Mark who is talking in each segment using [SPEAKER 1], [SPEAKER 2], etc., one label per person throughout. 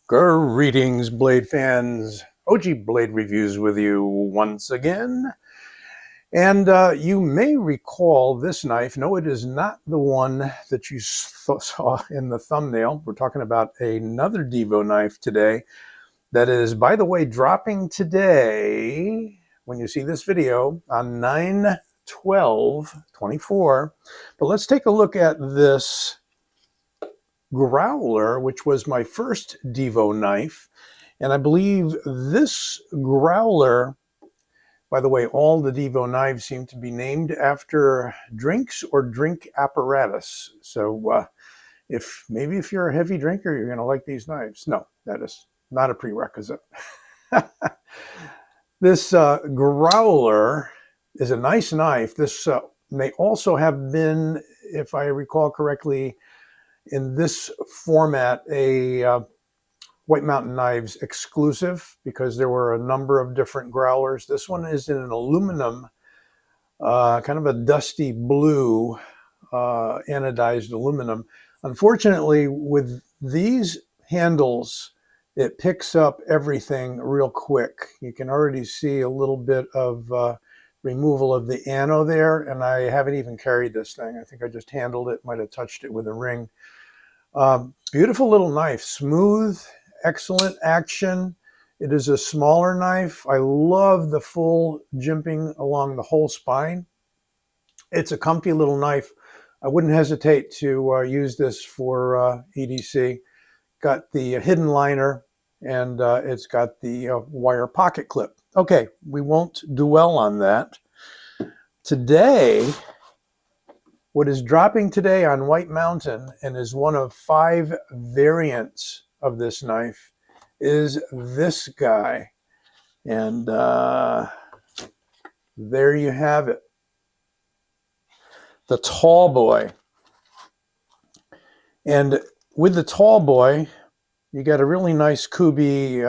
[SPEAKER 1] Greetings, Blade fans. OG Blade Reviews with you once again. And you may recall this knife. No, it is not the one that you saw in the thumbnail. We're talking about another Divo knife today that is, by the way, dropping today when you see this video on 9/12/24. But let's take a look at this growler, which was my first Divo knife. And I believe this growler, by the way, all the Divo knives seem to be named after drinks or drink apparatus. So maybe if you're a heavy drinker, you're going to like these knives. No, that is not a prerequisite. This growler is a nice knife. This may also have been, if I recall correctly, in this format, a White Mountain Knives exclusive, because there were a number of different growlers. This one is in an aluminum, kind of a dusty blue, anodized aluminum. Unfortunately, with these handles, it picks up everything real quick. You can already see a little bit of removal of the ano there, and I haven't even carried this thing. I think I just handled it, might have touched it with a ring. Beautiful little knife, smooth, excellent action. It is a smaller knife. I love the full jimping along the whole spine. It's a comfy little knife. I wouldn't hesitate to use this for EDC. Got the hidden liner, and it's got the wire pocket clip. Okay, we won't dwell on that. Today, what is dropping today on White Mountain, and is one of 5 variants of this knife, is this guy. And there you have it. The Tallboy. And with the Tallboy, you got a really nice Kubi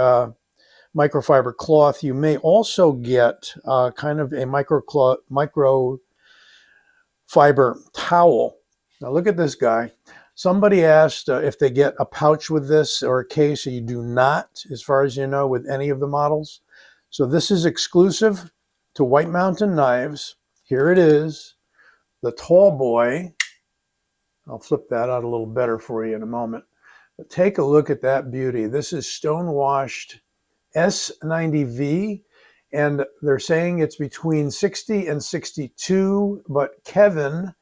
[SPEAKER 1] microfiber cloth. You may also get kind of a microfiber towel. Now look at this guy. Somebody asked if they get a pouch with this or a case. You do not, as far as you know, with any of the models. So this is exclusive to White Mountain Knives. Here it is, the Tallboy. I'll flip that out a little better for you in a moment. But take a look at that beauty. This is stone-washed S90V. And they're saying it's between 60 and 62, but Kevin,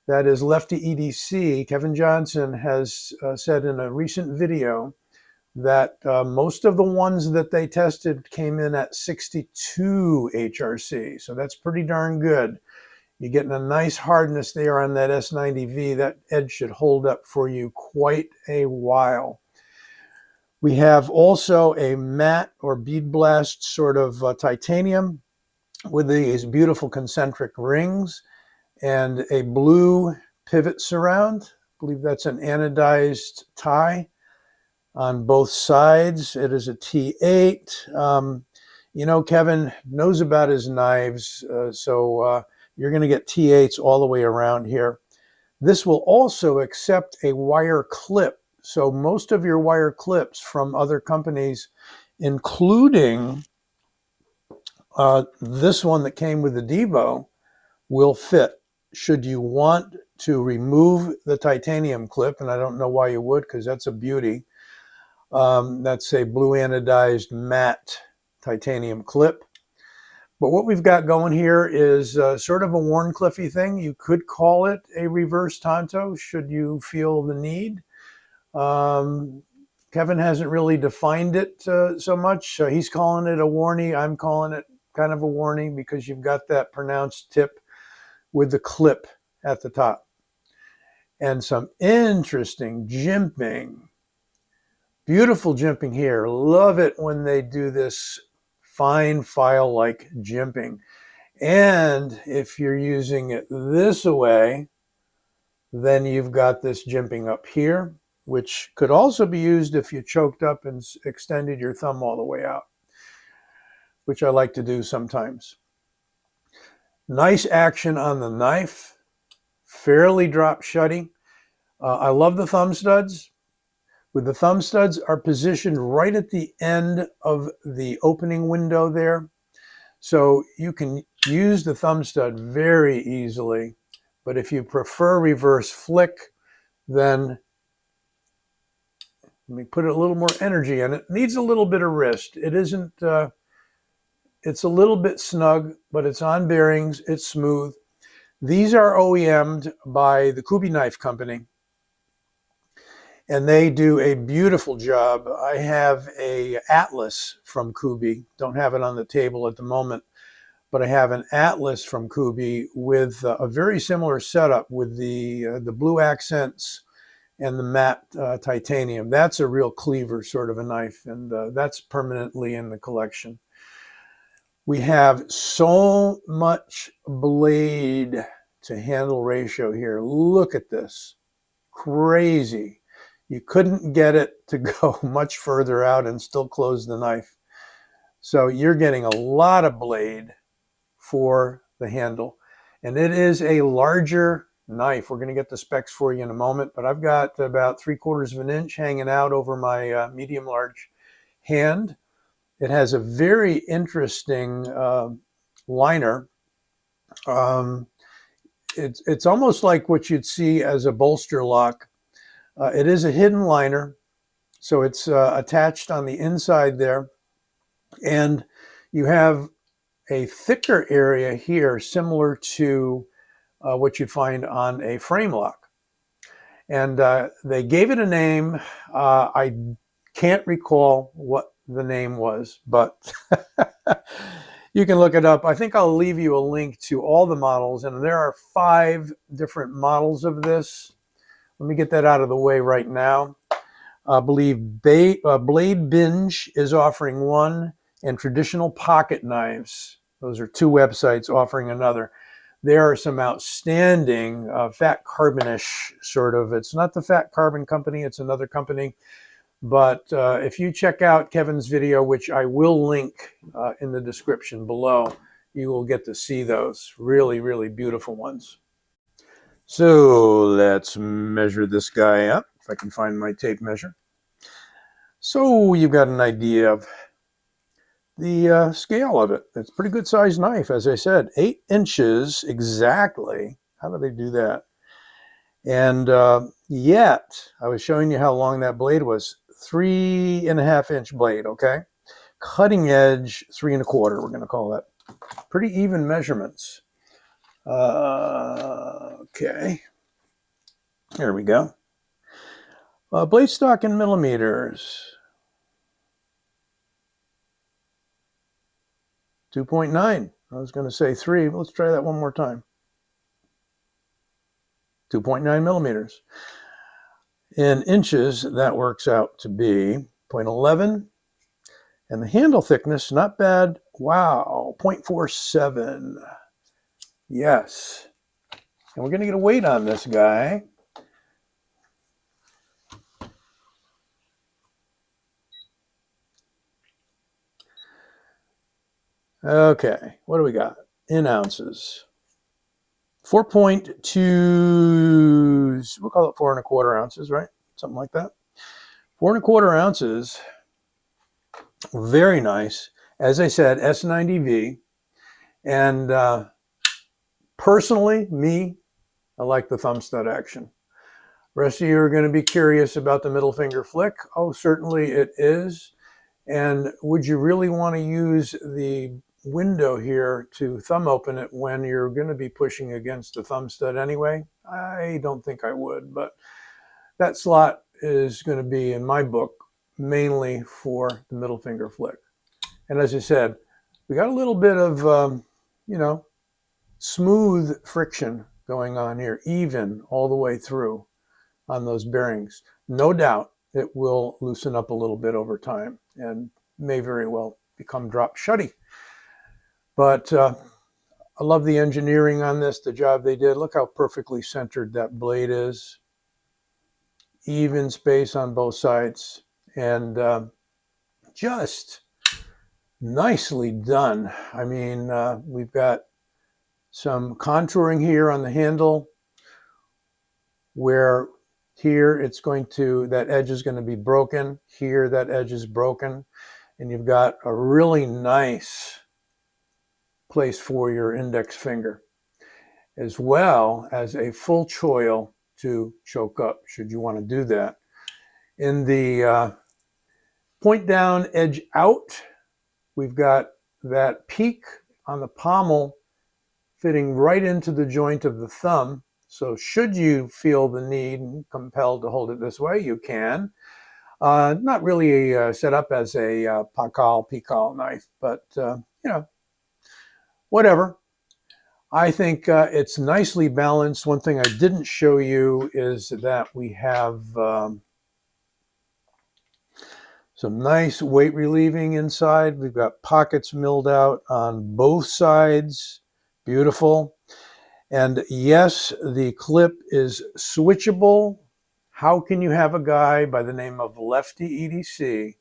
[SPEAKER 1] that is Lefty EDC, Kevin Johnson, has said in a recent video that most of the ones that they tested came in at 62 HRC. So that's pretty darn good. You're getting a nice hardness there on that S90V. That edge should hold up for you quite a while. We have also a matte or bead blast sort of titanium with these beautiful concentric rings and a blue pivot surround. I believe that's an anodized tie on both sides. It is a T8. You know, Kevin knows about his knives, so you're going to get T8s all the way around here. This will also accept a wire clip. So most of your wire clips from other companies, including this one that came with the Divo, will fit. Should you want to remove the titanium clip, and I don't know why you would, because that's a beauty. That's a blue anodized matte titanium clip. But what we've got going here is sort of a Wharncliffe-y thing. You could call it a reverse Tonto, should you feel the need. Kevin hasn't really defined it so much. He's calling it a Wharnie. I'm calling it kind of a Wharnie because you've got that pronounced tip with the clip at the top. And some interesting jimping. Beautiful jimping here. Love it when they do this fine file-like jimping. And if you're using it this way, then you've got this jimping up here, which could also be used if you choked up and extended your thumb all the way out, which I like to do sometimes. Nice action on the knife, fairly drop shutty. I love the thumb studs. with the thumb studs are positioned right at the end of the opening window there. So you can use the thumb stud very easily, but if you prefer reverse flick, then let me put a little more energy in it. It needs a little bit of wrist. It isn't, it's a little bit snug, but it's on bearings, it's smooth. These are OEM'd by the Kubi Knife Company, and they do a beautiful job. I have a Atlas from Kubi. Don't have it on the table at the moment, but I have an Atlas from Kubi with a very similar setup with the blue accents and the matte titanium. That's a real cleaver sort of a knife, and that's permanently in the collection. We have so much blade to handle ratio here. Look at this. Crazy. You couldn't get it to go much further out and still close the knife. So you're getting a lot of blade for the handle. And it is a larger knife. We're going to get the specs for you in a moment, but I've got about 3/4 of an inch hanging out over my medium large hand. It has a very interesting liner. It's almost like what you'd see as a bolster lock. It is a hidden liner, so it's attached on the inside there. And you have a thicker area here, similar to what you'd find on a frame lock. And they gave it a name. I can't recall what the name was, but you can look it up. I think I'll leave you a link to all the models, and there are 5 different models of this. Let me get that out of the way right now. I believe Blade Binge is offering one, and Traditional Pocket Knives. Those are 2 websites offering another. There are some outstanding Fat Carbonish sort of. It's not the Fat Carbon Company, it's another company. But if you check out Kevin's video, which I will link in the description below, you will get to see those really, really beautiful ones. So let's measure this guy up, if I can find my tape measure. So you've got an idea of the scale of it. It's a pretty good sized knife, as I said, 8 inches exactly. How do they do that? And yet, I was showing you how long that blade was. 3.5 inch blade, okay? Cutting edge, 3 1/4, we're going to call that. Pretty even measurements. Okay. Here we go. Blade stock in millimeters. 2.9. I was going to say 3, but let's try that one more time. 2.9 millimeters. In inches, that works out to be 0.11. And the handle thickness, not bad. Wow, 0.47. Yes. And we're going to get a weight on this guy. Okay, what do we got? In ounces. 4.2, we'll call it 4 1/4 ounces, right? Something like that. 4 1/4 ounces. Very nice. As I said, S90V. And personally, I like the thumb stud action. The rest of you are going to be curious about the middle finger flick. Oh, certainly it is. And would you really want to use the window here to thumb open it when you're going to be pushing against the thumb stud anyway? I don't think I would, but that slot is going to be, in my book, mainly for the middle finger flick. And as I said, we got a little bit of, smooth friction going on here, even all the way through on those bearings. No doubt it will loosen up a little bit over time and may very well become drop shutty. But I love the engineering on this, the job they did. Look how perfectly centered that blade is. Even space on both sides. And just nicely done. I mean, we've got some contouring here on the handle where Here, it's going to, that edge is going to be broken. Here, that edge is broken. And you've got a really nice place for your index finger, as well as a full choil to choke up, should you want to do that. In the point down, edge out, we've got that peak on the pommel fitting right into the joint of the thumb. So should you feel the need and compelled to hold it this way, you can. Not really set up as a pikal knife, but you know, whatever. I think it's nicely balanced. One thing I didn't show you is that we have some nice weight relieving inside. We've got pockets milled out on both sides. Beautiful. And yes, the clip is switchable. How can you have a guy by the name of Lefty EDC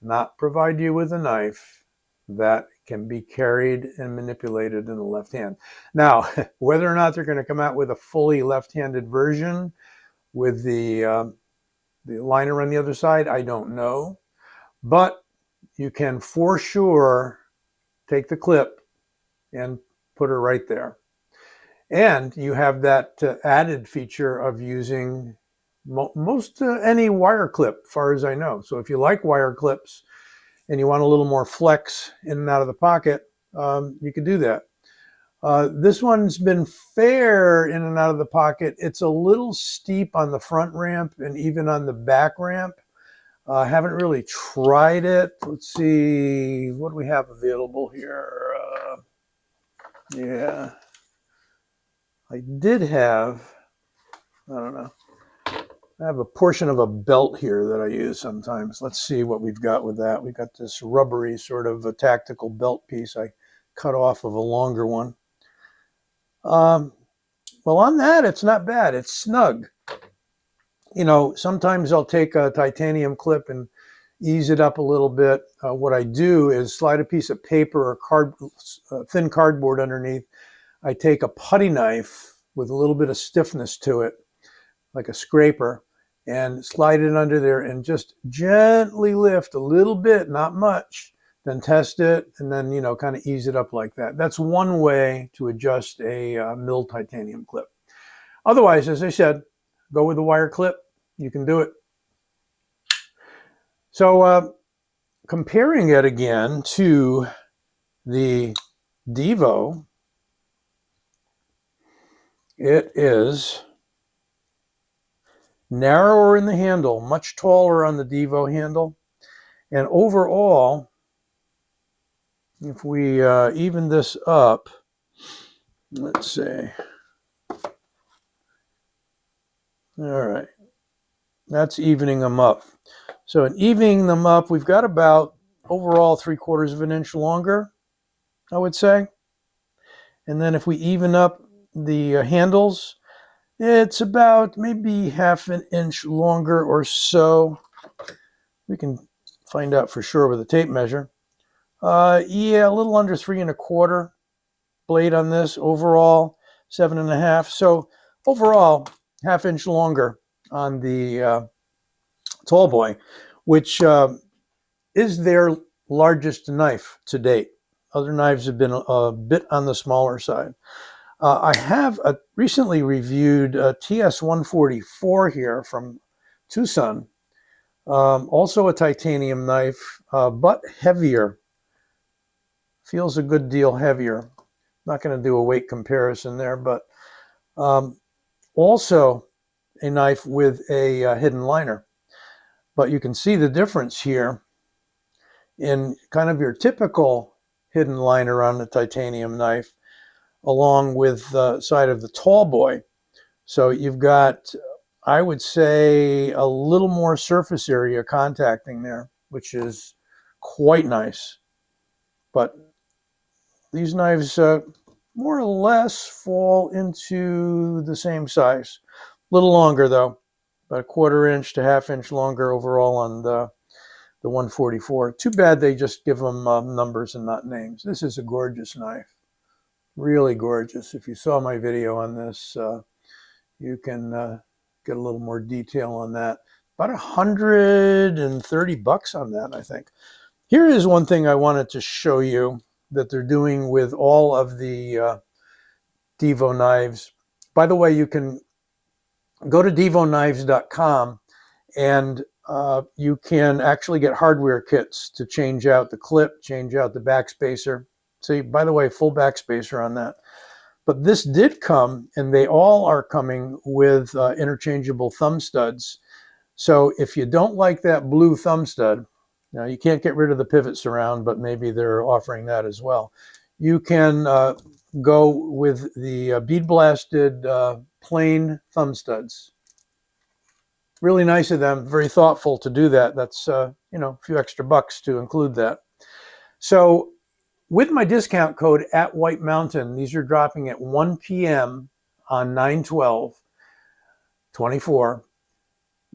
[SPEAKER 1] not provide you with a knife that can be carried and manipulated in the left hand? Now, whether or not they're going to come out with a fully left-handed version with the liner on the other side, I don't know. But you can for sure take the clip and put her right there. And you have that added feature of using most any wire clip, as far as I know. So if you like wire clips and you want a little more flex in and out of the pocket, you can do that. This one's been fair in and out of the pocket. It's a little steep on the front ramp and even on the back ramp. I haven't really tried it. Let's see, what do we have available here? Yeah, I did have, I don't know, I have a portion of a belt here that I use sometimes. Let's see what we've got with that. We've got this rubbery sort of a tactical belt piece I cut off of a longer one. Well, on that, it's not bad. It's snug. You know, sometimes I'll take a titanium clip and ease it up a little bit. What I do is slide a piece of paper or thin cardboard underneath. I take a putty knife with a little bit of stiffness to it, like a scraper, and slide it under there and just gently lift a little bit, not much, then test it, and then, you know, kind of ease it up like that. That's one way to adjust a milled titanium clip. Otherwise, as I said, go with the wire clip. You can do it. So comparing it again to the Divo, it is narrower in the handle, much taller on the Divo handle. And overall, if we even this up, let's see. All right, that's evening them up. So in evening them up, we've got about overall 3/4 of an inch longer, I would say. And then if we even up the handles, it's about maybe 1/2 inch longer or so. We can find out for sure with a tape measure. Yeah, a little under 3 1/4 blade on this. Overall, 7 1/2. So overall, 1/2 inch longer on the Tallboy, which is their largest knife to date. Other knives have been a bit on the smaller side. I have recently reviewed a TS-144 here from Tucson. Also a titanium knife, but heavier. Feels a good deal heavier. Not going to do a weight comparison there, but also a knife with a hidden liner. But you can see the difference here in kind of your typical hidden liner on the titanium knife, along with the side of the Tallboy. So you've got, I would say, a little more surface area contacting there, which is quite nice. But these knives more or less fall into the same size. A little longer though, about 1/4 inch to 1/2 inch longer overall on the 144. Too bad they just give them numbers and not names. This is a gorgeous knife. Really gorgeous. If you saw my video on this, you can get a little more detail on that. About $130 on that, I think. Here is one thing I wanted to show you that they're doing with all of the Divo knives. By the way, you can go to divoknives.com and you can actually get hardware kits to change out the clip, change out the backspacer. See, by the way, full backspacer on that. But this did come, and they all are coming with interchangeable thumb studs. So if you don't like that blue thumb stud, now you can't get rid of the pivot surround, but maybe they're offering that as well. You can go with the bead blasted plain thumb studs. Really nice of them, very thoughtful to do that. That's a few extra bucks to include that. So with my discount code at White Mountain, these are dropping at 1 p.m. on 9/12/24.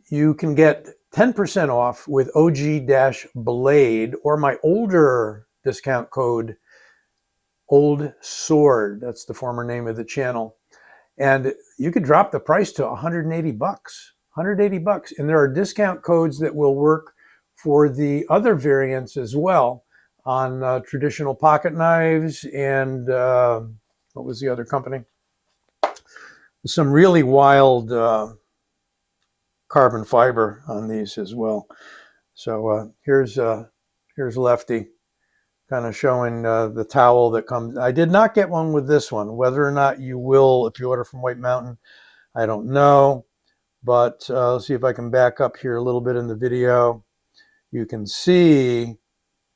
[SPEAKER 1] You can get 10% off with OG-Blade or my older discount code, Old Sword. That's the former name of the channel. And you could drop the price to $180. $180. And there are discount codes that will work for the other variants as well on traditional pocket knives and what was the other company? Some really wild carbon fiber on these as well. So here's Lefty kind of showing the towel that comes. I did not get one with this one. Whether or not you will if you order from White Mountain, I don't know. But let's see if I can back up here a little bit in the video. You can see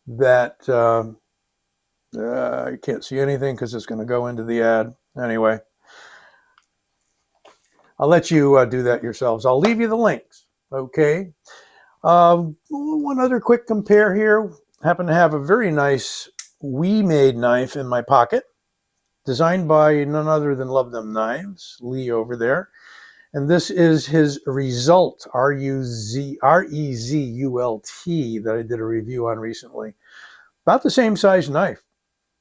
[SPEAKER 1] that you can't see anything because it's going to go into the ad. Anyway, I'll let you do that yourselves. I'll leave you the links. Okay. One other quick compare here. Happen to have a very nice We-made knife in my pocket, designed by none other than Love Them Knives, Lee over there. And this is his Result, R-E-Z-U-L-T, that I did a review on recently. About the same size knife,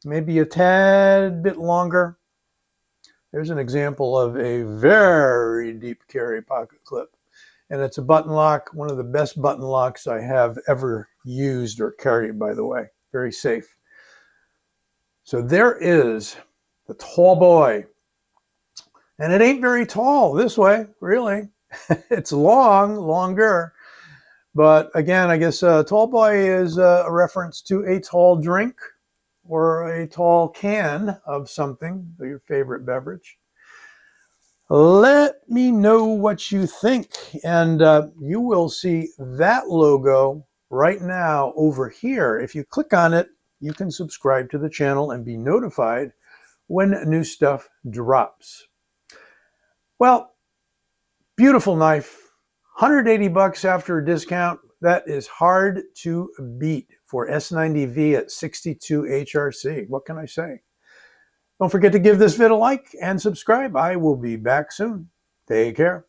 [SPEAKER 1] maybe a tad bit longer. There's an example of a very deep carry pocket clip. And it's a button lock, one of the best button locks I have ever used or carried, by the way. Very safe. So there is the Tallboy. And it ain't very tall this way, really. It's longer. But again, I guess Tallboy is a reference to a tall drink or a tall can of something, your favorite beverage. Let me know what you think. And you will see that logo right now over here. If you click on it, you can subscribe to the channel and be notified when new stuff drops. Well, beautiful knife, $180 after a discount. That is hard to beat for S90V at 62 HRC. What can I say? Don't forget to give this vid a like and subscribe. I will be back soon. Take care.